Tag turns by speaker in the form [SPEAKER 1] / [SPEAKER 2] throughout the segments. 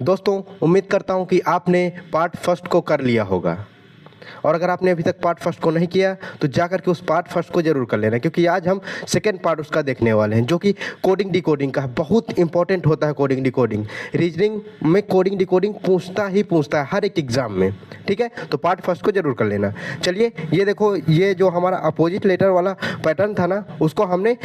[SPEAKER 1] दोस्तों उम्मीद करता हूँ कि आपने पार्ट फर्स्ट को कर लिया होगा, और अगर आपने अभी तक पार्ट फर्स्ट को नहीं किया तो जाकर के उस पार्ट फर्स्ट को जरूर कर लेना, क्योंकि आज हम सेकेंड पार्ट उसका देखने वाले हैं जो कि कोडिंग डिकोडिंग का है। बहुत इंपॉर्टेंट होता है कोडिंग डिकोडिंग। रीजनिंग में कोडिंग डिकोडिंग पूछता है हर एक एग्जाम में। ठीक है, तो पार्ट फर्स्ट को जरूर कर लेना। चलिए ये देखो, ये जो हमारा अपोजिट लेटर वाला पैटर्न था ना, उसको हमने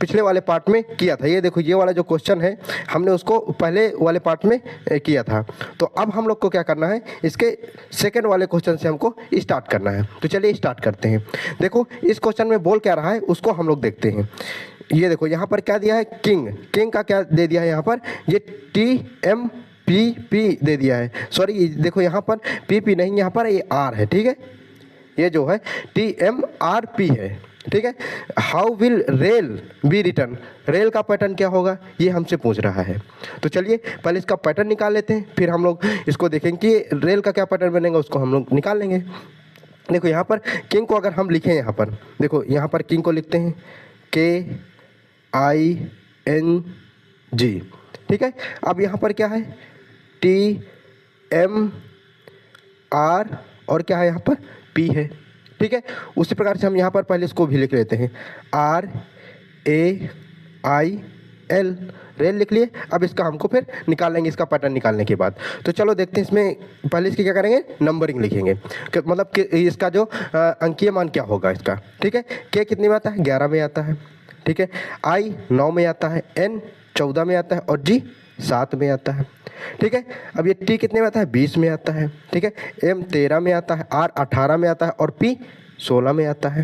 [SPEAKER 1] पिछले वाले पार्ट में किया था। ये देखो, ये वाला जो क्वेश्चन है हमने उसको पहले वाले पार्ट में किया था। तो अब हम लोग को क्या करना है, इसके सेकंड वाले क्वेश्चन से हमको स्टार्ट करना है। तो चलिए स्टार्ट करते हैं। देखो इस क्वेश्चन में बोल क्या रहा है उसको हम लोग देखते हैं। ये देखो यहाँ पर क्या दिया है, किंग। किंग का क्या दे दिया है यहाँ पर, ये TMPP दे दिया है। सॉरी देखो यहाँ पर PP नहीं, यहाँ पर ये R है। ठीक है, ये जो है TMRP है। ठीक है, how will rail be return, rail का पैटर्न क्या होगा ये हमसे पूछ रहा है। तो चलिए पहले इसका पैटर्न निकाल लेते हैं, फिर हम लोग इसको देखेंगे कि रेल का क्या पैटर्न बनेगा, उसको हम लोग निकाल लेंगे। देखो यहाँ पर किंग को अगर हम लिखें, यहाँ पर देखो, यहाँ पर किंग को लिखते हैं KING। ठीक है, अब यहाँ पर क्या है TMR और क्या है यहाँ पर P है। ठीक है, उसी प्रकार से हम यहाँ पर पहले इसको भी लिख लेते हैं RAIL, रेल लिख लिए। अब इसका हमको फिर निकाल लेंगे, इसका पैटर्न निकालने के बाद। तो चलो देखते हैं, इसमें पहले इसकी क्या करेंगे, नंबरिंग लिखेंगे, मतलब कि इसका जो अंकीय मान क्या होगा इसका। ठीक है, K कितने में आता है, 11 में आता है। ठीक है, I 9 में आता है, N 14 में आता है और G 7 में आता है। ठीक है, अब ये T कितने में आता है, 20 में आता है। ठीक है, M 13 में आता है, R 18 में आता है और P 16 में आता है।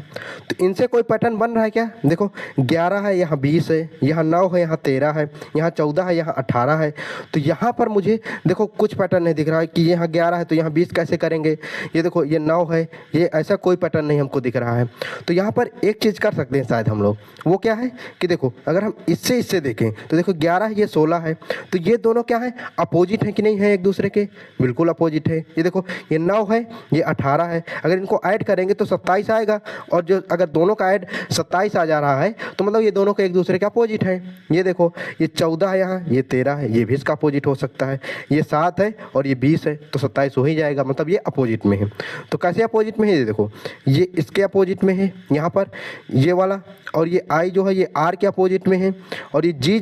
[SPEAKER 1] तो इनसे कोई पैटर्न बन रहा है क्या, देखो 11 है, यहाँ 20 है, यहाँ 9 है, यहाँ 13 है, यहाँ 14 है, यहाँ 18 है। तो यहाँ पर मुझे देखो कुछ पैटर्न नहीं दिख रहा है कि यहाँ 11 है तो यहाँ 20 कैसे करेंगे। ये देखो ये 9 है, ये ऐसा कोई पैटर्न नहीं हमको दिख रहा है। तो यहाँ पर एक चीज़ कर सकते हैं शायद हम लोग, वो क्या है कि देखो अगर हम इससे देखें तो देखो 11 ये 16 है, तो ये दोनों क्या है, अपोजिट है कि नहीं है एक दूसरे के, बिल्कुल अपोजिट है। ये देखो ये 9 है, ये 18 है, अगर इनको ऐड करेंगे तो 27 आएगा, और जो अगर दोनों का ऐड 27 आ जा रहा है तो मतलब ये दोनों के एक दूसरे के अपोजिट है। ये देखो ये 14 है, यहाँ ये 13 है, ये भी इसका अपोजिट हो सकता है। ये 7 है और ये 20 है, तो 27 हो ही जाएगा, मतलब ये अपोजिट में है। तो कैसे अपोजिट में है, ये देखो ये इसके अपोजिट में है यहाँ पर ये वाला, और ये I जो है ये R के अपोजिट में है, और ये G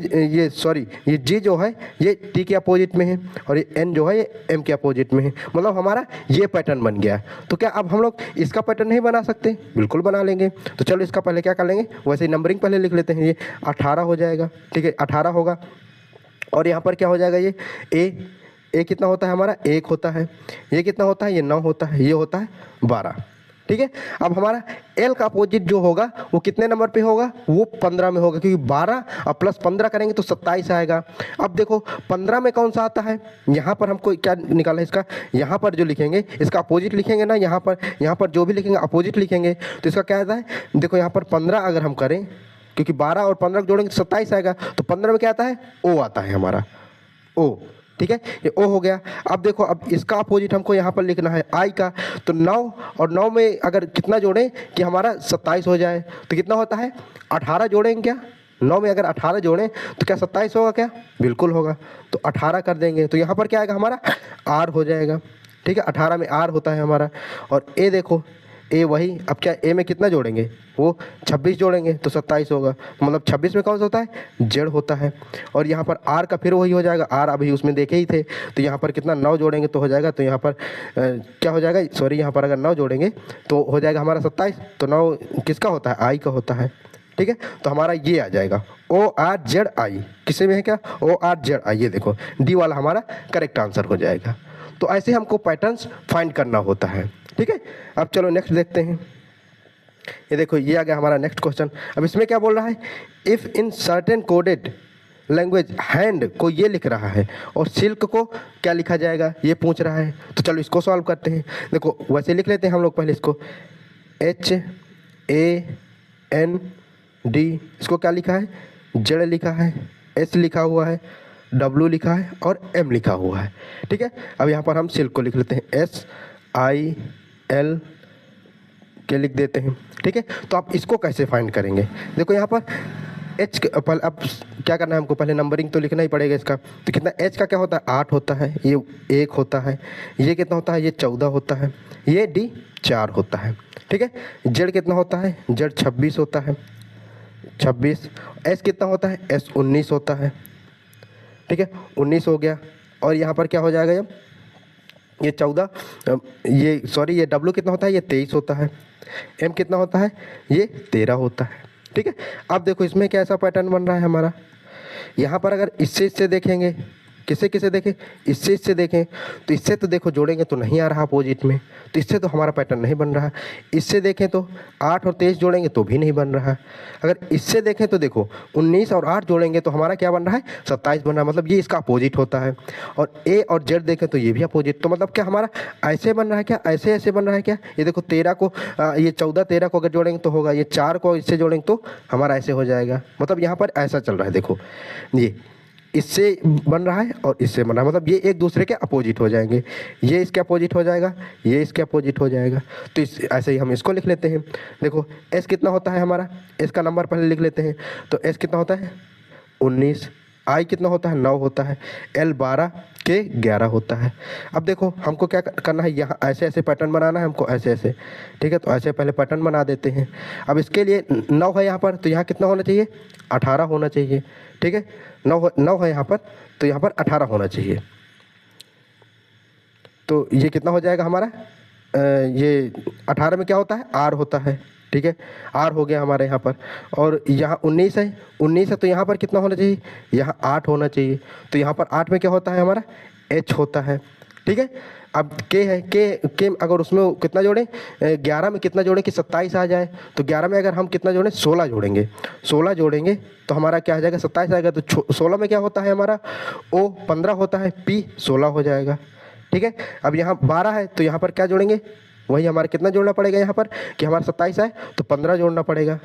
[SPEAKER 1] जो है ये T के अपोजिट में है, और ये N जो है ये M के अपोजिट में है। मतलब हमारा ये पैटर्न बन गया। तो क्या अब हम लोग इसका पैटर्न नहीं बना सकते, बिल्कुल बना लेंगे। तो चलो इसका पहले क्या कर लेंगे, वैसे ही नंबरिंग पहले लिख लेते हैं। ये 18 हो जाएगा। ठीक है, 18 होगा, और यहाँ पर क्या हो जाएगा, ये A कितना होता है हमारा, 1 होता है। ये कितना होता है, ये 9 होता है, ये होता है 12। ठीक है, अब हमारा L का अपोजिट जो होगा वो कितने नंबर पे होगा, वो 15 में होगा, क्योंकि 12 और प्लस 15 करेंगे तो 27 आएगा। अब देखो 15 में कौन सा आता है, यहाँ पर हमको क्या निकाला है इसका, यहाँ पर जो लिखेंगे इसका अपोजिट लिखेंगे ना, यहाँ पर जो भी लिखेंगे अपोजिट लिखेंगे। तो इसका क्या आता है, देखो यहाँ पर 15 अगर हम करें, क्योंकि 12 और 15 जोड़ेंगे तो 27 आएगा, तो 15 में क्या आता है, O आता है हमारा, O। ठीक है, ये O हो गया। अब देखो अब इसका अपोजिट हमको यहाँ पर लिखना है I का, तो 9 और 9 में अगर कितना जोड़ें कि हमारा 27 हो जाए, तो कितना होता है, 18 जोड़ेंगे क्या, 9 में अगर 18 जोड़ें तो क्या 27 होगा क्या, बिल्कुल होगा। तो 18 कर देंगे, तो यहाँ पर क्या आएगा हमारा, R हो जाएगा। ठीक है, 18 में R होता है हमारा। और A देखो, A वही, अब क्या A में कितना जोड़ेंगे, वो 26 जोड़ेंगे तो 27 होगा, मतलब 26 में कौन सा होता है, Z होता है। और यहाँ पर R का फिर वही हो जाएगा, R अभी उसमें देखे ही थे, तो यहाँ पर कितना 9 जोड़ेंगे तो हो जाएगा, तो यहाँ पर क्या हो जाएगा, सॉरी यहाँ पर अगर 9 जोड़ेंगे तो हो जाएगा हमारा 27। तो 9 किसका होता है, I का होता है। ठीक है, तो हमारा ये आ जाएगा ORZI, किसी में है क्या, ORZI। ये देखो D वाला हमारा करेक्ट आंसर हो जाएगा। तो ऐसे हमको पैटर्न्स फाइंड करना होता है। ठीक है, अब चलो नेक्स्ट देखते हैं। ये देखो ये आ गया हमारा नेक्स्ट क्वेश्चन। अब इसमें क्या बोल रहा है, if in certain coded language hand को ये लिख रहा है और सिल्क को क्या लिखा जाएगा, ये पूछ रहा है। तो चलो इसको सॉल्व करते हैं। देखो वैसे लिख लेते हैं हम लोग पहले इसको, HAND, इसको क्या लिखा है, Z लिखा है, S लिखा हुआ है, W लिखा है और M लिखा हुआ है। ठीक है, अब यहाँ पर हम सिल्क को लिख लेते हैं, SIL के लिख देते हैं। ठीक है, तो आप इसको कैसे फाइंड करेंगे, देखो यहाँ पर एच पहले अब क्या करना है हमको, पहले नंबरिंग तो लिखना ही पड़ेगा इसका। तो कितना एच का क्या होता है 8 होता है, ये 1 होता है, ये कितना होता है ये 14 होता है, ये डी 4 होता है। ठीक है, जेड कितना होता है, जेड 26 होता है, 26। एस कितना होता है, एस 19 होता है। ठीक है, 19 हो गया। और यहाँ पर क्या हो जाएगा जब ये 14, ये सॉरी ये डब्ल्यू कितना होता है, ये 23 होता है। एम कितना होता है, ये 13 होता है। ठीक है, अब देखो इसमें कैसा पैटर्न बन रहा है हमारा। यहाँ पर अगर इससे देखेंगे, किसे किसे देखें, इससे देखें, तो इससे तो देखो जोड़ेंगे तो नहीं आ रहा अपोजिट में, तो इससे तो हमारा पैटर्न नहीं बन रहा। इससे देखें तो 8 और 23 जोड़ेंगे तो भी नहीं बन रहा। अगर इससे देखें तो देखो 19 और 8 जोड़ेंगे तो हमारा क्या बन रहा है, 27 बन रहा है, मतलब ये इसका अपोजिट होता है। और ए और जेड देखें तो ये भी अपोजिट, तो मतलब क्या हमारा ऐसे बन रहा है क्या, ऐसे ऐसे बन रहा है क्या। ये देखो 13 को ये 14 13 को अगर जोड़ेंगे तो होगा, ये 4 को इससे जोड़ेंगे तो हमारा ऐसे हो जाएगा। मतलब यहाँ पर ऐसा चल रहा है, देखो ये इससे बन रहा है और इससे बन रहा है, मतलब ये एक दूसरे के अपोजिट हो जाएंगे। ये इसके अपोजिट हो जाएगा, ये इसके अपोजिट हो जाएगा। तो इस ऐसे ही हम इसको लिख लेते हैं। देखो एस कितना होता है हमारा, एस का नंबर पहले लिख लेते हैं। तो एस कितना होता है 19, आई कितना होता है 9 होता है, एल 12 के 11 होता है। अब देखो हमको क्या करना है, यहाँ ऐसे ऐसे पैटर्न बनाना है हमको, ऐसे ऐसे। ठीक है, तो ऐसे पहले पैटर्न बना देते हैं। अब इसके लिए 9 है यहाँ पर, तो यहाँ कितना होना चाहिए 18 होना चाहिए। ठीक है, 9 है यहाँ पर, तो यहाँ पर 18 होना चाहिए। तो ये कितना हो जाएगा हमारा, ये 18 में क्या होता है आर होता है। ठीक है, आर हो गया हमारे यहाँ पर। और यहाँ 19 है, 19 है तो यहाँ पर कितना होना चाहिए, यहाँ 8 होना चाहिए। तो यहाँ पर 8 में क्या होता है हमारा एच होता है। ठीक है, अब के है, के अगर उसमें कितना जोड़ें, 11 में कितना जोड़ें कि 27 आ जाए। तो 11 में अगर हम कितना जोड़ें 16 जोड़ेंगे, 16 जोड़ेंगे तो हमारा क्या आ जाएगा 27 आएगा। तो 16 में क्या होता है हमारा ओ 15 होता है, पी 16 हो जाएगा। ठीक है, अब यहाँ 12 है तो यहाँ पर क्या जोड़ेंगे, वही हमारा कितना जोड़ना पड़ेगा यहाँ पर कि हमारा 27 आए तो 15 जोड़ना पड़ेगा,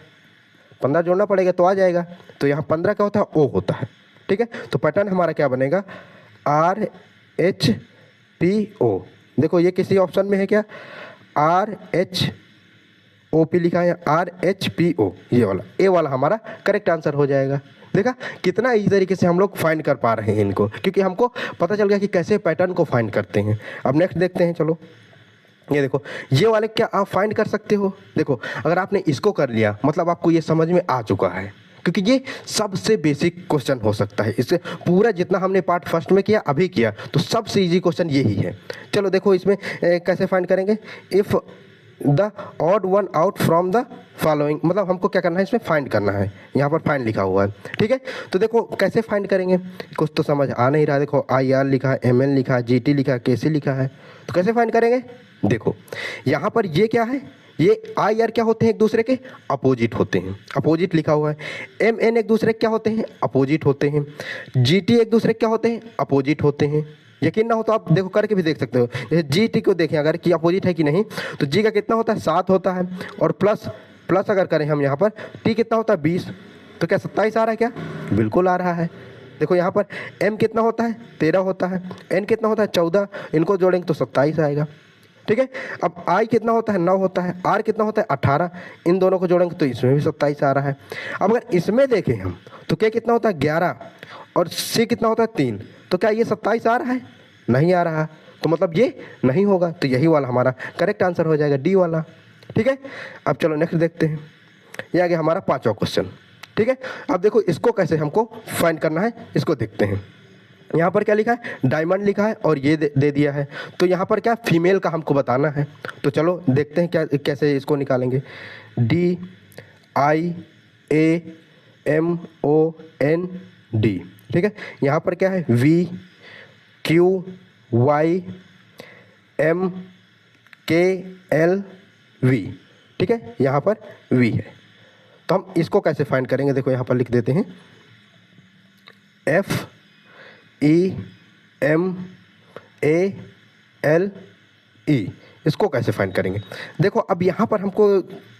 [SPEAKER 1] 15 जोड़ना पड़ेगा तो आ जाएगा। तो यहाँ 15 क्या होता है ओ होता है। ठीक है, तो पैटर्न हमारा क्या बनेगा आर एच पी ओ। देखो ये किसी ऑप्शन में है क्या, आर एच ओ पी लिखा है, आर एच पी ओ, ये वाला ए वाला हमारा करेक्ट आंसर हो जाएगा। देखा कितना इजी तरीके से हम लोग फाइंड कर पा रहे हैं इनको, क्योंकि हमको पता चल गया कि कैसे पैटर्न को फाइंड करते हैं। अब नेक्स्ट देखते हैं, चलो ये देखो ये वाले क्या आप फाइंड कर सकते हो। देखो अगर आपने इसको कर लिया मतलब आपको ये समझ में आ चुका है, क्योंकि ये सबसे बेसिक क्वेश्चन हो सकता है। इससे पूरा जितना हमने पार्ट फर्स्ट में किया अभी किया, तो सबसे इजी क्वेश्चन यही है। चलो देखो इसमें कैसे फाइंड करेंगे, if the odd one out from the following, मतलब हमको क्या करना है इसमें फाइंड करना है। यहाँ पर फाइंड लिखा हुआ है। ठीक है, तो देखो कैसे फाइंड करेंगे, कुछ तो समझ आ नहीं रहा। देखो आई आर लिखा है, एम एल लिखा है, जी टी लिखा है, के सी लिखा है, तो कैसे फाइंड करेंगे। देखो यहाँ पर ये क्या है, ये आई आर क्या होते हैं एक दूसरे के अपोजिट होते हैं, अपोजिट लिखा हुआ है। एम एन एक दूसरे क्या होते हैं अपोजिट होते हैं। जी टी एक दूसरे क्या होते हैं अपोजिट होते हैं। यकीन ना हो तो आप देखो करके भी देख सकते हो। जैसे जी टी को देखें अगर कि अपोजिट है कि नहीं, तो जी का कितना होता है 7 होता है, और प्लस अगर करें हम यहाँ पर टी कितना होता है 20, तो क्या 27 आ रहा है क्या, बिल्कुल आ रहा है। देखो यहाँ पर एम कितना होता है 13 होता है, एन कितना होता है 14, इनको जोड़ेंगे तो 27 आएगा। ठीक है, अब आई कितना होता है 9 होता है, आर कितना होता है 18, इन दोनों को जोड़ेंगे तो इसमें भी 27 आ रहा है। अब अगर इसमें देखें हम तो क्या कितना होता है 11, और सी कितना होता है 3, तो क्या ये 27 आ रहा है, नहीं आ रहा, तो मतलब ये नहीं होगा। तो यही वाला हमारा करेक्ट आंसर हो जाएगा, डी वाला। ठीक है, अब चलो नेक्स्ट देखते हैं, ये आ गया हमारा 5वां क्वेश्चन। ठीक है, अब देखो इसको कैसे हमको फाइंड करना है, इसको देखते हैं। यहाँ पर क्या लिखा है डायमंड लिखा है, और ये दे दिया है, तो यहाँ पर क्या फीमेल का हमको बताना है। तो चलो देखते हैं क्या कैसे इसको निकालेंगे। D I A M O N D. ठीक है, यहाँ पर क्या है V Q Y M K L V. ठीक है, यहाँ पर वी है, तो हम इसको कैसे फाइंड करेंगे। देखो यहाँ पर लिख देते हैं F E M A L E, इसको कैसे फाइंड करेंगे। देखो अब यहाँ पर हमको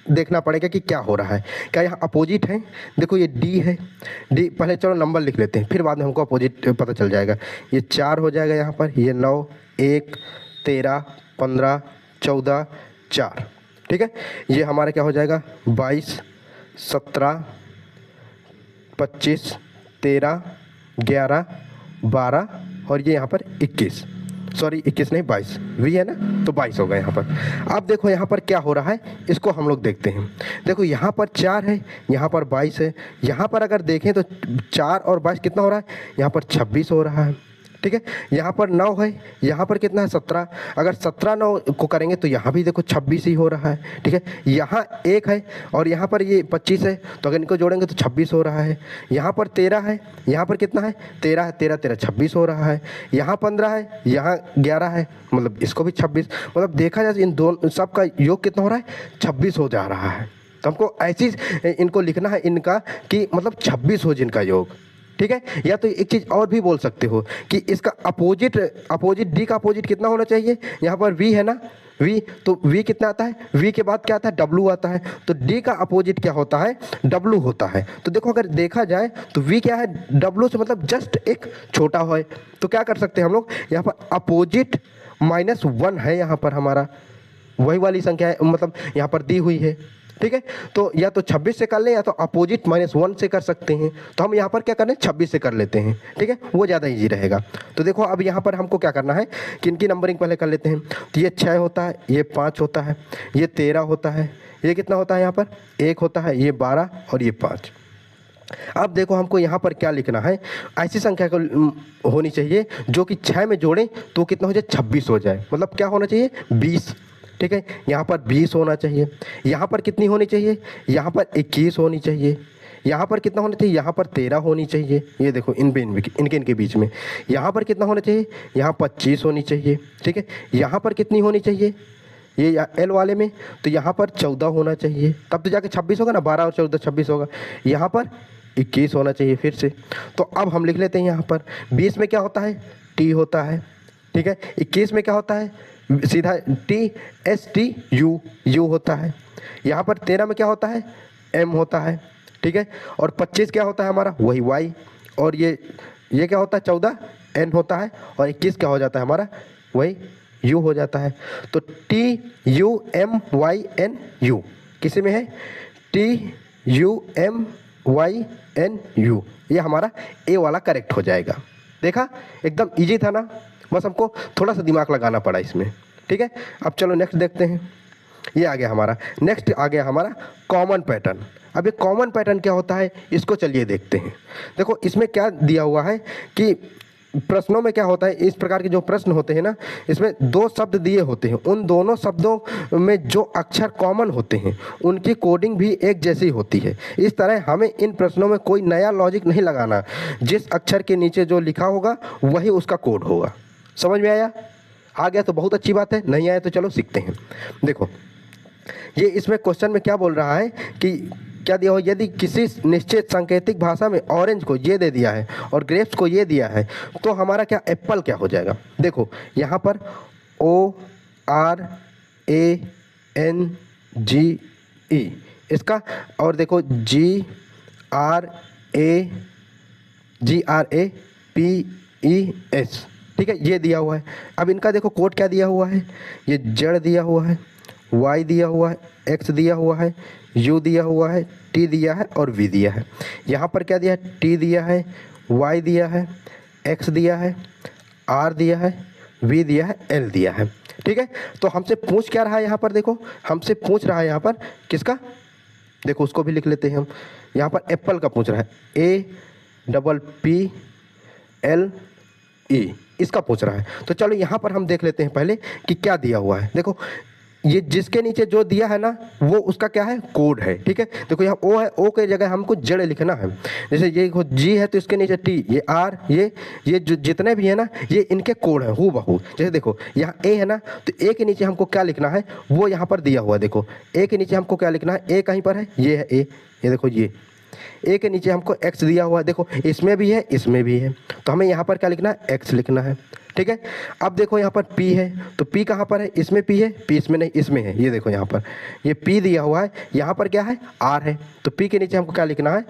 [SPEAKER 1] देखना पड़ेगा कि क्या हो रहा है, क्या यहाँ अपोजिट है। देखो ये डी है, डी पहले चलो नंबर लिख लेते हैं, फिर बाद में हमको अपोजिट पता चल जाएगा। ये 4 हो जाएगा यहाँ पर, ये 9 1 13 15 14 4। ठीक है, ये हमारा क्या हो जाएगा 22 17 25, 13, 11, 12 और ये यहाँ पर 21, सॉरी 21 नहीं 22, वी है ना, तो 22 होगा यहाँ पर। अब देखो यहाँ पर क्या हो रहा है, इसको हम लोग देखते हैं। देखो यहाँ पर 4 है, यहाँ पर 22 है, यहाँ पर अगर देखें तो 4 और 22 कितना हो रहा है, यहाँ पर 26 हो रहा है। ठीक है, यहाँ पर 9 है, यहाँ पर कितना है 17, अगर 17 9 को करेंगे तो यहाँ भी देखो 26 ही हो रहा है। ठीक है, यहाँ 1 है और यहाँ पर ये 25 है, तो अगर इनको जोड़ेंगे तो 26 हो रहा है। यहाँ पर 13 है, यहाँ पर कितना है 13 है, 13 13 26 हो रहा है। यहाँ 15 है, यहाँ 11 है, मतलब इसको भी 26, मतलब देखा जाए इन दोनों सब का योग कितना हो रहा है 26 हो जा रहा है। तो हमको ऐसी इनको लिखना है इनका कि मतलब 26 हो जिनका योग। ठीक है, या तो एक चीज़ और भी बोल सकते हो कि इसका अपोजिट डी का अपोजिट कितना होना चाहिए, यहाँ पर वी है ना, वी, तो वी कितना आता है, वी के बाद क्या आता है डब्लू आता है, तो डी का अपोजिट क्या होता है डब्लू होता है। तो देखो अगर देखा जाए तो वी क्या है डब्लू से मतलब जस्ट एक छोटा है, तो क्या कर सकते हैं हम लोग यहाँ पर अपोजिट -1 है, यहाँ पर हमारा वही वाली संख्या है, मतलब यहाँ पर दी हुई है। ठीक है, तो या तो 26 से कर लें या तो अपोजिट -1 से कर सकते हैं, तो हम यहाँ पर क्या कर रहे हैं 26 से कर लेते हैं। ठीक है, वो ज़्यादा ईजी रहेगा। तो देखो अब यहाँ पर हमको क्या करना है कि इनकी नंबरिंग पहले कर लेते हैं। तो ये 6 होता है, ये 5 होता है, ये 13 होता है, ये कितना होता है यहाँ पर 1 होता है, ये 12 और ये 5। अब देखो हमको यहाँ पर क्या लिखना है, ऐसी संख्या को होनी चाहिए जो कि 6 में जोड़ें तो कितना हो जाए 26 हो जाए, मतलब क्या होना चाहिए 20। ठीक है, यहाँ पर 20 होना चाहिए, यहाँ पर कितनी होनी चाहिए, यहाँ पर 21 होनी चाहिए, यहाँ पर कितना होना चाहिए, यहाँ पर 13 होनी चाहिए, ये देखो इनके बीच में। यहाँ पर कितना होना चाहिए, यहाँ 25 होनी चाहिए। ठीक है, यहाँ पर कितनी होनी चाहिए, ये एल वाले में, तो यहाँ पर 14 होना चाहिए, तब तो जाके 26 होगा ना, 12 और 14 26 होगा। यहाँ पर 21 होना चाहिए फिर से। तो अब हम लिख लेते हैं यहाँ पर 20 में क्या होता है टी होता है। ठीक है, 21 में क्या होता है सीधा TSTU होता है। यहाँ पर 13 में क्या होता है M होता है। ठीक है, और 25 क्या होता है हमारा वही Y, और ये क्या होता है 14 N होता है, और 21 क्या हो जाता है हमारा वही U हो जाता है। तो TUMYNU किसी में है TUMYNU, ये हमारा A वाला करेक्ट हो जाएगा। देखा एकदम इजी था ना, बस हमको थोड़ा सा दिमाग लगाना पड़ा इसमें। ठीक है, अब चलो नेक्स्ट देखते हैं। ये आ गया हमारा, नेक्स्ट आ गया हमारा कॉमन पैटर्न। अब ये कॉमन पैटर्न क्या होता है इसको चलिए देखते हैं। देखो इसमें क्या दिया हुआ है कि प्रश्नों में क्या होता है, इस प्रकार के जो प्रश्न होते हैं ना, इसमें 2 शब्द दिए होते हैं, उन दोनों शब्दों में जो अक्षर कॉमन होते हैं उनकी कोडिंग भी एक जैसी होती है। इस तरह हमें इन प्रश्नों में कोई नया लॉजिक नहीं लगाना, जिस अक्षर के नीचे जो लिखा होगा वही उसका कोड होगा। समझ में आया? आ गया तो बहुत अच्छी बात है, नहीं आया तो चलो सीखते हैं। देखो ये इसमें क्वेश्चन में क्या बोल रहा है कि क्या दिया हो, यदि किसी निश्चित सांकेतिक भाषा में ऑरेंज को ये दे दिया है और ग्रेप्स को ये दिया है तो हमारा क्या एप्पल क्या हो जाएगा। देखो यहाँ पर ORANGE इसका, और देखो GRAPES, ठीक है, ये दिया हुआ है। अब इनका देखो कोड क्या दिया हुआ है, ये Z दिया हुआ है, Y दिया हुआ है, X दिया हुआ है, U दिया हुआ है, T दिया है और V दिया है। यहाँ पर क्या दिया है, T दिया है, Y दिया है, X दिया है, R दिया है, V दिया है, L दिया है। ठीक है, तो हमसे पूछ क्या रहा है यहाँ पर, देखो हमसे पूछ रहा है यहाँ पर किसका, देखो उसको भी लिख लेते हैं हम। यहाँ पर एप्पल का पूछ रहा है, APPLE इसका पूछ रहा है। तो चलो यहाँ पर हम देख लेते हैं पहले कि क्या दिया हुआ है। देखो ये जिसके नीचे जो दिया है ना वो उसका क्या है कोड है। ठीक है, देखो यहाँ O है, O के जगह हमको Z लिखना है। जैसे ये G है तो इसके नीचे T, ये R, ये जो जितने भी है ना ये इनके कोड है हूबहू। जैसे देखो यहाँ A है ना, तो A के नीचे हमको क्या लिखना है वो यहाँ पर दिया हुआ है। देखो A के नीचे हमको क्या लिखना है, A कहीं पर है, ये है A, ये देखो ये A के नीचे हमको X दिया हुआ है, देखो इसमें भी है इसमें भी है, तो हमें यहाँ पर क्या लिखना है X लिखना है। ठीक है, अब देखो यहाँ पर P है, तो P कहाँ पर है, इसमें P है, P इसमें नहीं इसमें है, ये देखो यहाँ पर ये P दिया हुआ है, यहाँ पर क्या है R है, तो P के नीचे हमको क्या लिखना है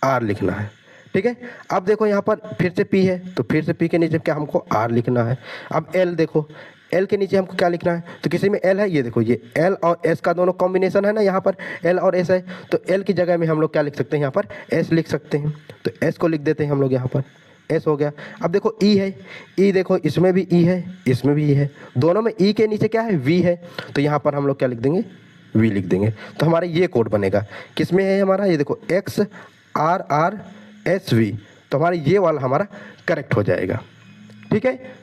[SPEAKER 1] R लिखना है। ठीक है, अब देखो यहाँ पर फिर से P है, तो फिर से P के नीचे क्या हमको R लिखना है। अब L देखो, एल के नीचे हमको क्या लिखना है, तो किसी में एल है, ये देखो ये एल और एस का दोनों कॉम्बिनेशन है ना, यहाँ पर एल और एस है, तो एल की जगह में हम लोग क्या लिख सकते हैं, यहाँ पर एस लिख सकते हैं। तो एस को लिख देते हैं हम लोग यहाँ पर, एस हो गया। अब देखो ई है, ई देखो इसमें भी ई है, इसमें भी ई है, दोनों में ई के नीचे क्या है, वी है, तो यहाँ पर हम लोग क्या लिख देंगे, वी लिख देंगे। तो हमारा ये कोड बनेगा, किस में है हमारा, ये देखो X R R S V, तो हमारा ये वाला हमारा करेक्ट हो जाएगा। ठीक है,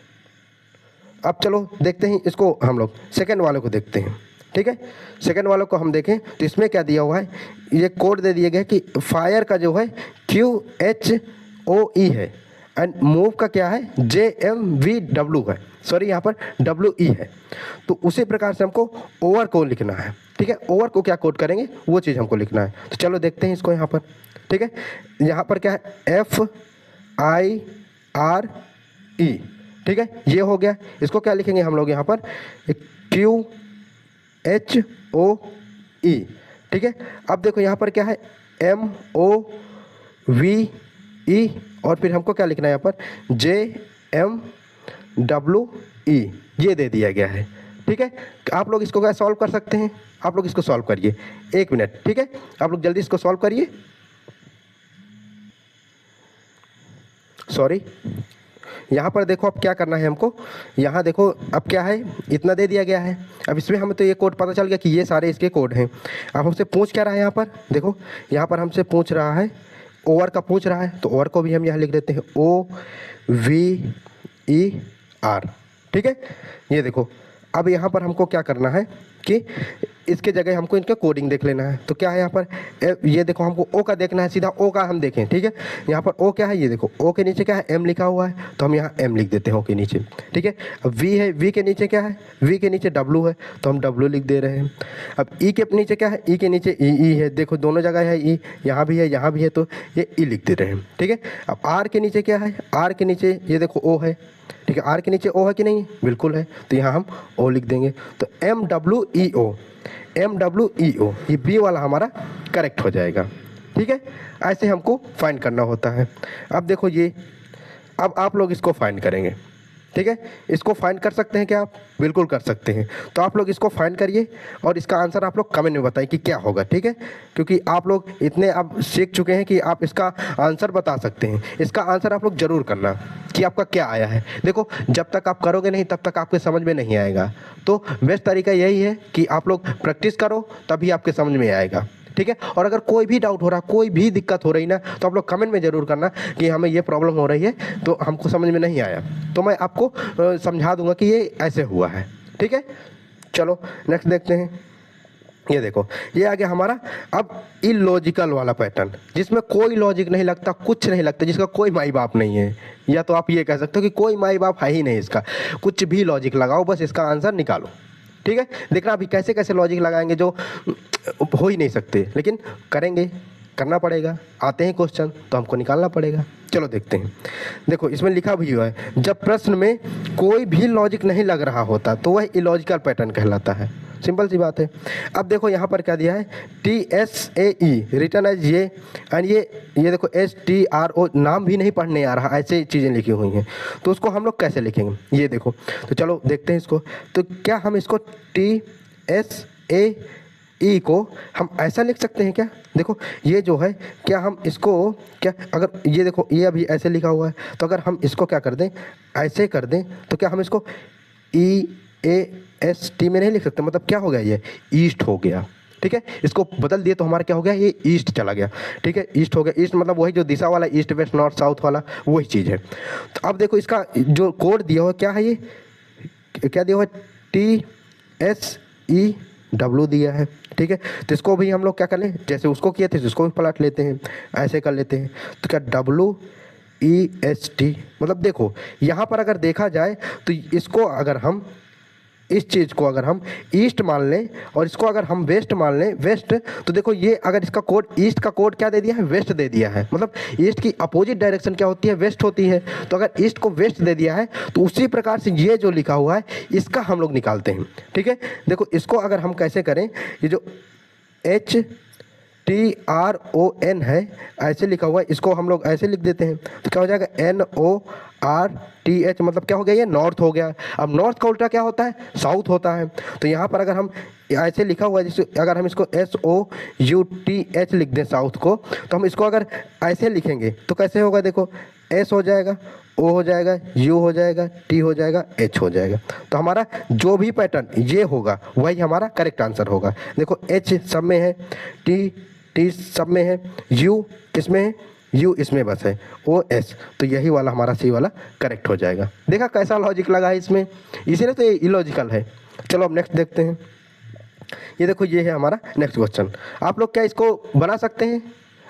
[SPEAKER 1] अब चलो देखते हैं इसको, हम लोग सेकंड वाले को देखते हैं। ठीक है, सेकंड वाले को हम देखें तो इसमें क्या दिया हुआ है, ये कोड दे दिया गया कि फायर का जो है QHOE है एंड मूव का क्या है JMVW है, सॉरी यहाँ पर WE है। तो उसी प्रकार से हमको ओवर को लिखना है। ठीक है, ओवर को क्या कोड करेंगे वो चीज़ हमको लिखना है। तो चलो देखते हैं इसको यहाँ पर। ठीक है, यहाँ पर क्या है FIRE, ठीक है, ये हो गया। इसको क्या लिखेंगे हम लोग यहाँ पर QHOE। ठीक है, अब देखो यहाँ पर क्या है MOVE और फिर हमको क्या लिखना है यहाँ पर JMWE, ये दे दिया गया है। ठीक है, आप लोग इसको क्या सॉल्व कर सकते हैं, आप लोग इसको सॉल्व करिए, 1 मिनट। ठीक है, आप लोग जल्दी इसको सॉल्व करिए। सॉरी, यहाँ पर देखो अब क्या करना है हमको, यहाँ देखो अब क्या है, इतना दे दिया गया है। अब इसमें हमें तो ये कोड पता चल गया कि ये सारे इसके कोड हैं। अब हमसे पूछ क्या रहा है यहाँ पर, देखो यहाँ पर हमसे पूछ रहा है ओवर का पूछ रहा है, तो ओवर को भी हम यहाँ लिख देते हैं OVER। ठीक है, ये देखो अब यहाँ पर हमको क्या करना है कि इसके जगह हमको इनका कोडिंग देख लेना है। तो क्या है यहाँ पर ये देखो हमको ओ का देखना है, सीधा ओ का हम देखें। ठीक है, यहाँ पर ओ क्या है, ये देखो ओ के नीचे क्या है एम लिखा हुआ है, तो हम यहाँ एम लिख देते हैं ओ के नीचे। ठीक है, अब वी है, वी के नीचे क्या है, वी के नीचे डब्लू है, तो हम डब्लू लिख दे रहे हैं। अब ई के नीचे क्या है, ई के नीचे ई है, देखो दोनों जगह है ई, यहाँ भी है यहाँ भी है, तो ये ई लिख दे रहे हैं। ठीक है, अब आर के नीचे क्या है, आर के नीचे ये देखो ओ है। ठीक है, आर के नीचे ओ है कि नहीं, बिल्कुल है, तो यहाँ हम ओ लिख देंगे। तो MWEO, MWEO, ये बी वाला हमारा करेक्ट हो जाएगा। ठीक है, ऐसे हमको फाइंड करना होता है। अब देखो ये, अब आप लोग इसको फाइंड करेंगे। ठीक है, इसको फाइंड कर सकते हैं क्या आप, बिल्कुल कर सकते हैं। तो आप लोग इसको फाइंड करिए और इसका आंसर आप लोग कमेंट में बताइए कि क्या होगा। ठीक है, क्योंकि आप लोग इतने अब सीख चुके हैं कि आप इसका आंसर बता सकते हैं। इसका आंसर आप लोग ज़रूर करना कि आपका क्या आया है। देखो जब तक आप करोगे नहीं तब तक आपके समझ में नहीं आएगा। तो बेस्ट तरीका यही है कि आप लोग प्रैक्टिस करो, तभी आपके समझ में आएगा। ठीक है, और अगर कोई भी डाउट हो रहा, कोई भी दिक्कत हो रही ना, तो आप लोग कमेंट में ज़रूर करना कि हमें ये प्रॉब्लम हो रही है, तो हमको समझ में नहीं आया, तो मैं आपको समझा दूंगा कि ये ऐसे हुआ है। ठीक है, चलो नेक्स्ट देखते हैं। ये देखो ये आ गया हमारा अब इलॉजिकल वाला पैटर्न, जिसमें कोई लॉजिक नहीं लगता, कुछ नहीं लगता, जिसका कोई माई बाप नहीं है, या तो आप ये कह सकते हो कि कोई माई बाप है ही नहीं इसका, कुछ भी लॉजिक लगाओ, बस इसका आंसर निकालो। ठीक है, देखना अभी कैसे कैसे लॉजिक लगाएंगे जो हो ही नहीं सकते, लेकिन करेंगे, करना पड़ेगा। आते हैं क्वेश्चन तो हमको निकालना पड़ेगा। चलो देखते हैं। देखो इसमें लिखा भी हुआ है, जब प्रश्न में कोई भी लॉजिक नहीं लग रहा होता तो वह इलॉजिकल पैटर्न कहलाता है। सिंपल सी बात है। अब देखो यहाँ पर क्या दिया है, TSAE रिटर्न एज ये, एंड ये देखो STRO, नाम भी नहीं पढ़ने आ रहा, ऐसे चीज़ें लिखी हुई हैं, तो उसको हम लोग कैसे लिखेंगे ये देखो। तो चलो देखते हैं इसको। तो क्या हम इसको TSAE को हम ऐसा लिख सकते हैं क्या, देखो ये जो है, क्या हम इसको क्या, अगर ये देखो ये अभी ऐसे लिखा हुआ है, तो अगर हम इसको क्या कर दें, ऐसे कर दें, तो क्या हम इसको EAST में नहीं लिख सकते, मतलब क्या हो गया, ये ईस्ट हो गया। ठीक है, इसको बदल दिए तो हमारा क्या हो गया, ये ईस्ट चला गया। ठीक है, ईस्ट हो गया, ईस्ट मतलब वही जो दिशा वाला, ईस्ट वेस्ट नॉर्थ साउथ वाला वही चीज़ है। तो अब देखो इसका जो कोड दिया हुआ क्या है, ये क्या दिया हुआ है, TSEW दिया है। ठीक है, तो इसको भी हम लोग क्या कर लें, जैसे उसको किए थे इसको भी पलट लेते हैं, ऐसे कर लेते हैं। तो क्या WEST, मतलब देखो यहाँ पर अगर देखा जाए तो इसको अगर हम, इस चीज़ को अगर हम ईस्ट मान लें और इसको अगर हम वेस्ट मान लें, वेस्ट, तो देखो ये अगर इसका कोड, ईस्ट का कोड क्या दे दिया है, वेस्ट दे दिया है, मतलब ईस्ट की अपोजिट डायरेक्शन क्या होती है, वेस्ट होती है। तो अगर ईस्ट को वेस्ट दे दिया है तो उसी प्रकार से ये जो लिखा हुआ है इसका हम लोग निकालते हैं। ठीक है, देखो इसको अगर हम कैसे करें, ये जो TRON है, ऐसे लिखा हुआ है, इसको हम लोग ऐसे लिख देते हैं तो क्या हो जाएगा NORTH, मतलब क्या हो गया, ये नॉर्थ हो गया। अब नॉर्थ का उल्टा क्या होता है, साउथ होता है। तो यहाँ पर अगर हम ऐसे लिखा हुआ है, जैसे अगर हम इसको SOUTH लिख दें साउथ को, तो हम इसको अगर ऐसे लिखेंगे तो कैसे होगा, देखो S हो जाएगा, O हो जाएगा, U हो जाएगा, T हो जाएगा, H हो जाएगा। तो हमारा जो भी पैटर्न ये होगा वही हमारा करेक्ट आंसर होगा। देखो H सब में है, T सब में है, U किसमें है, U इसमें बस है, OS, तो यही वाला हमारा सी वाला करेक्ट हो जाएगा। देखा कैसा लॉजिक लगा है इसमें, इसीलिए तो ये इलॉजिकल है। चलो अब नेक्स्ट देखते हैं। ये देखो ये है हमारा नेक्स्ट क्वेश्चन। आप लोग क्या इसको बना सकते हैं,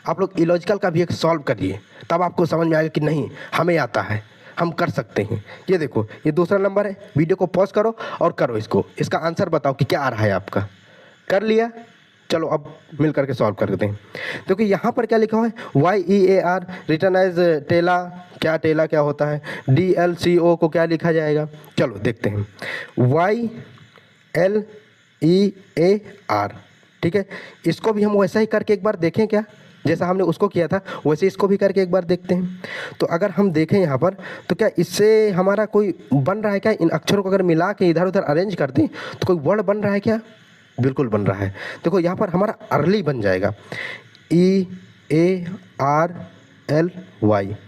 [SPEAKER 1] आप लोग इलॉजिकल का भी एक सॉल्व करिए, तब आपको समझ में आएगा कि नहीं हमें आता है, हम कर सकते हैं। ये देखो ये दूसरा नंबर है, वीडियो को पॉज करो और करो इसको, इसका आंसर बताओ कि क्या आ रहा है आपका। कर लिया, चलो अब मिल करके सॉल्व कर देते हैं। देखो यहाँ पर क्या लिखा हुआ है, YEAR रिटर्न एज टेला, क्या टेला क्या होता है, DLCO को क्या लिखा जाएगा, चलो देखते हैं। YLEAR, ठीक है, इसको भी हम वैसा ही करके एक बार देखें क्या, जैसा हमने उसको किया था वैसे इसको भी करके एक बार देखते हैं। तो अगर हम देखें यहाँ पर तो क्या इससे हमारा कोई बन रहा है क्या, इन अक्षरों को अगर मिला के इधर उधर अरेंज कर दें तो कोई वर्ड बन रहा है क्या, बिल्कुल बन रहा है। देखो यहाँ पर हमारा अर्ली बन जाएगा, EARLY।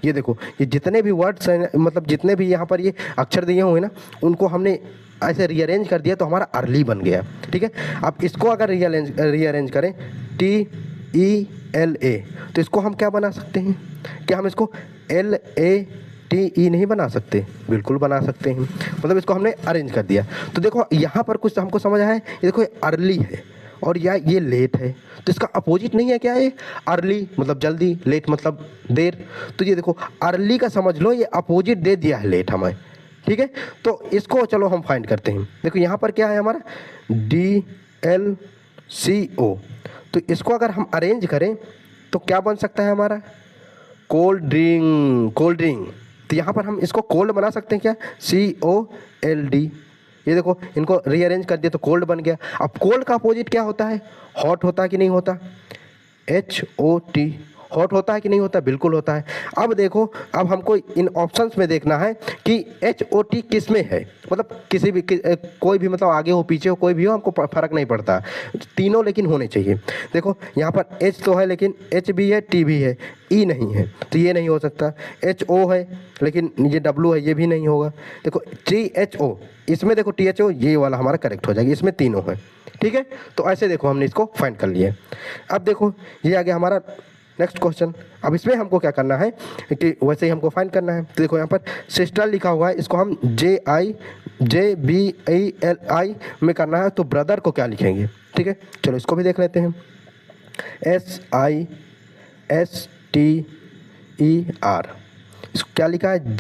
[SPEAKER 1] ये देखो ये जितने भी वर्ड्स हैं, मतलब जितने भी यहाँ पर ये अक्षर दिए हुए ना, उनको हमने ऐसे रीअरेंज कर दिया तो हमारा अर्ली बन गया, ठीक है। अब इसको अगर रीअरेंज करें TELA, तो इसको हम क्या बना सकते हैं, क्या हम इसको LATE नहीं बना सकते, बिल्कुल बना सकते हैं। मतलब इसको हमने अरेंज कर दिया। तो देखो यहाँ पर कुछ हमको समझ आया है, ये देखो ये अर्ली है और ये लेट है, तो इसका अपोजिट नहीं है क्या, ये अर्ली मतलब जल्दी, लेट मतलब देर। तो ये देखो अर्ली का समझ लो ये अपोजिट दे दिया है लेट हमें, ठीक है। तो इसको चलो हम फाइंड करते हैं। देखो यहाँ पर क्या है हमारा DLCO, तो इसको अगर हम अरेंज करें तो क्या बन सकता है हमारा, कोल्ड ड्रिंक। तो यहाँ पर हम इसको कोल्ड बना सकते हैं क्या, COLD। ये देखो इनको रीअरेंज कर दिया तो कोल्ड बन गया। अब कोल्ड का अपोजिट क्या होता है, हॉट होता है कि नहीं होता, HOT, हॉट होता है कि नहीं होता, बिल्कुल होता है। अब देखो अब हमको इन ऑप्शंस में देखना है कि HOT किस में है, मतलब किसी भी कोई भी, मतलब आगे हो पीछे हो कोई भी हो, हमको फ़र्क नहीं पड़ता, तीनों लेकिन होने चाहिए। देखो यहाँ पर H तो है लेकिन H भी है, T भी है, E नहीं है, तो ये नहीं हो सकता। HO है लेकिन ये W है, ये भी नहीं होगा। देखो THO, इसमें देखो THO, ये वाला हमारा करेक्ट हो जाएगा, इसमें तीनों है, ठीक है। तो ऐसे देखो हमने इसको फाइंड कर लिया। अब देखो ये आ गया हमारा नेक्स्ट क्वेश्चन। अब इसमें हमको क्या करना है कि वैसे ही हमको फाइंड करना है। तो देखो यहाँ पर सिस्टर लिखा हुआ है, इसको हम JBELI में करना है, तो ब्रदर को क्या लिखेंगे, ठीक है। चलो इसको भी देख लेते हैं। SISTER, इसको क्या लिखा है,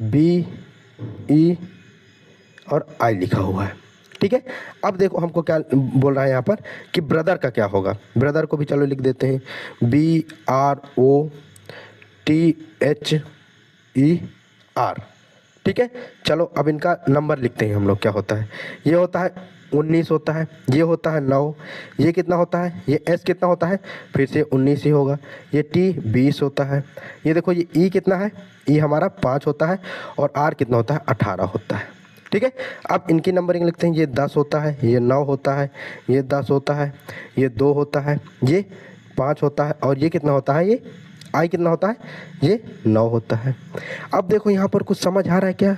[SPEAKER 1] JIJBE और I लिखा हुआ है, ठीक है। अब देखो हमको क्या बोल रहा है यहाँ पर कि ब्रदर का क्या होगा, ब्रदर को भी चलो लिख देते हैं, BROTHER, ठीक है। चलो अब इनका नंबर लिखते हैं हम लोग, क्या होता है, ये होता है 19 होता है, ये होता है 9, ये कितना होता है, ये S कितना होता है, फिर से 19 ही होगा, ये T 20 होता है, ये देखो ये E कितना है, E हमारा 5 होता है, और R कितना होता है, 18 होता है, ठीक है। अब इनकी नंबरिंग लिखते हैं, ये 10 होता है, ये 9 होता है, ये 10 होता है, ये 2 होता है, ये 5 होता है, और ये कितना होता है, ये I कितना होता है, ये 9 होता है। अब देखो यहाँ पर कुछ समझ आ रहा है क्या,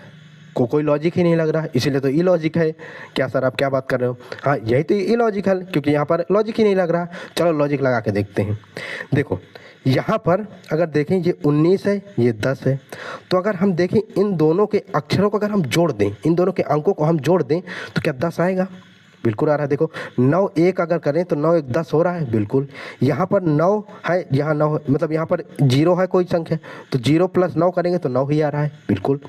[SPEAKER 1] कोई लॉजिक ही नहीं लग रहा है, इसीलिए तो इलॉजिक है। क्या सर आप क्या बात कर रहे हो, हाँ यही तो इलॉजिकल, क्योंकि यहाँ पर लॉजिक ही नहीं लग रहा। चलो लॉजिक लगा के देखते हैं। देखो यहाँ पर अगर देखें ये 19 है, ये 10 है, तो अगर हम देखें इन दोनों के अक्षरों को अगर हम जोड़ दें, इन दोनों के अंकों को हम जोड़ दें तो क्या 10 आएगा, बिल्कुल आ रहा है। देखो 9 1 अगर करें तो 9 1 10 हो रहा है, बिल्कुल। यहाँ पर 9 है, यहाँ 9 है, मतलब यहाँ पर 0 है कोई संख्या, तो 0 + 9 करेंगे तो 9 ही आ रहा है, बिल्कुल।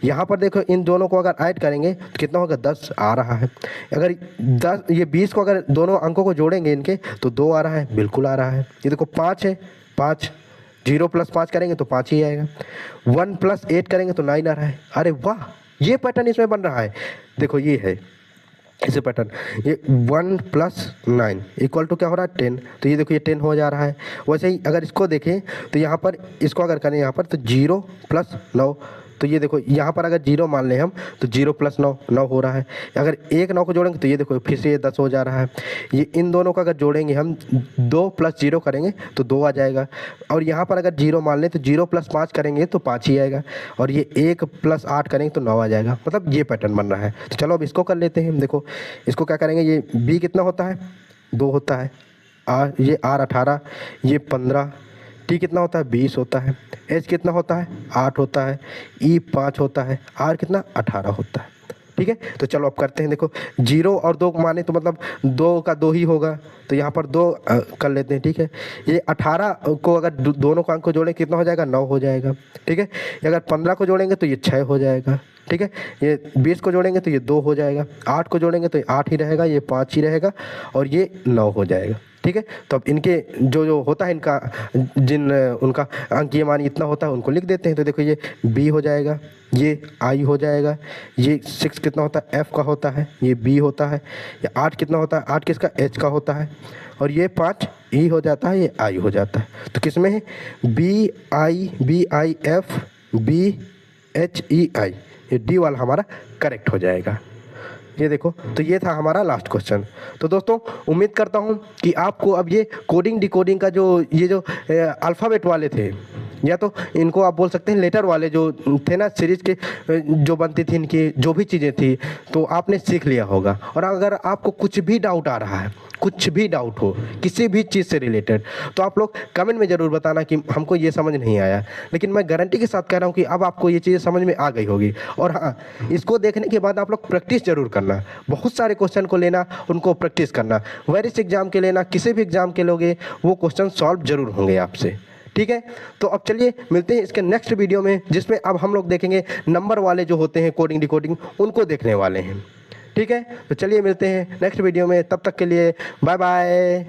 [SPEAKER 1] यहाँ पर देखो इन दोनों को अगर ऐड करेंगे तो कितना होगा, 10 आ रहा है। अगर 10 ये 20 को अगर दोनों अंकों को जोड़ेंगे इनके तो 2 आ रहा है, बिल्कुल आ रहा है। ये देखो 5 है, 5 0 + 5 करेंगे तो 5 ही आएगा। 1 + 8 करेंगे तो 9 आ रहा है। अरे वाह, ये पैटर्न इसमें बन रहा है। देखो ये है इसे पैटर्न, ये 1 + 9 इक्वल टू क्या हो रहा है 10, तो ये देखो ये 10 हो जा रहा है। वैसे ही अगर इसको देखें तो यहाँ पर इसको अगर करें यहाँ पर तो 0 + 9, तो ये देखो यहाँ पर अगर 0 मान लें हम तो 0 + 9 9 हो रहा है। अगर एक 9 को जोड़ेंगे तो ये देखो फिर से ये 10 हो जा रहा है। ये इन दोनों का अगर जोड़ेंगे हम 2 + 0 करेंगे तो 2 आ जाएगा, और यहाँ पर अगर 0 मान लें तो 0 + 5 करेंगे तो 5 ही आएगा, और ये 1 + 8 करेंगे तो 9 आ जाएगा। मतलब ये पैटर्न बन रहा है। तो चलो अब इसको कर लेते हैं। देखो इसको क्या करेंगे, ये B कितना होता है 2 होता है, ये R 18, ये 15, T कितना होता है 20 होता है, H कितना होता है 8 होता है, E 5 होता है, R कितना 18 होता है। ठीक है, तो चलो अब करते हैं। देखो 0 और 2 माने तो मतलब 2 का 2 ही होगा, तो यहाँ पर 2 कर लेते हैं। ठीक है, ये 18 को अगर दोनों का अंक को जोड़ें कितना हो जाएगा 9 हो जाएगा। ठीक है, अगर 15 को जोड़ेंगे तो ये 6 हो जाएगा। ठीक है, ये 20 को जोड़ेंगे तो ये 2 हो जाएगा, 8 को जोड़ेंगे तो 8 ही रहेगा, ये 5 ही रहेगा, और ये 9 हो जाएगा। ठीक है, तो अब इनके जो जो होता है इनका उनका अंकीय मान इतना होता है उनको लिख देते हैं। तो देखो ये B हो जाएगा, ये I हो जाएगा, ये 6 कितना होता है F का होता है, ये B होता है, ये 8 कितना होता है 8 किसका H का होता है, और ये 5 E हो जाता है, ये I हो जाता है। तो किस में है BIF BHEI, ये D वाला हमारा करेक्ट हो जाएगा। ये देखो, तो ये था हमारा लास्ट क्वेश्चन। तो दोस्तों उम्मीद करता हूँ कि आपको अब ये कोडिंग डिकोडिंग का जो ये जो अल्फ़ाबेट वाले थे, या तो इनको आप बोल सकते हैं लेटर वाले जो थे ना सीरीज के, जो बनती थी इनकी जो भी चीज़ें थी, तो आपने सीख लिया होगा। और अगर आपको कुछ भी डाउट आ रहा है, कुछ भी डाउट हो किसी भी चीज़ से रिलेटेड, तो आप लोग कमेंट में ज़रूर बताना कि हमको ये समझ नहीं आया। लेकिन मैं गारंटी के साथ कह रहा हूँ कि अब आपको ये चीज़ें समझ में आ गई होगी। और हाँ, इसको देखने के बाद आप लोग प्रैक्टिस ज़रूर करना, बहुत सारे क्वेश्चन को लेना, उनको प्रैक्टिस करना। वेरियस एग्जाम के लेना, किसी भी एग्जाम के लोगे वो क्वेश्चन सॉल्व जरूर होंगे आपसे। ठीक है, तो अब चलिए मिलते हैं इसके नेक्स्ट वीडियो में, जिसमें अब हम लोग देखेंगे नंबर वाले जो होते हैं कोडिंग डिकोडिंग, उनको देखने वाले हैं। ठीक है, तो चलिए मिलते हैं नेक्स्ट वीडियो में, तब तक के लिए बाय बाय।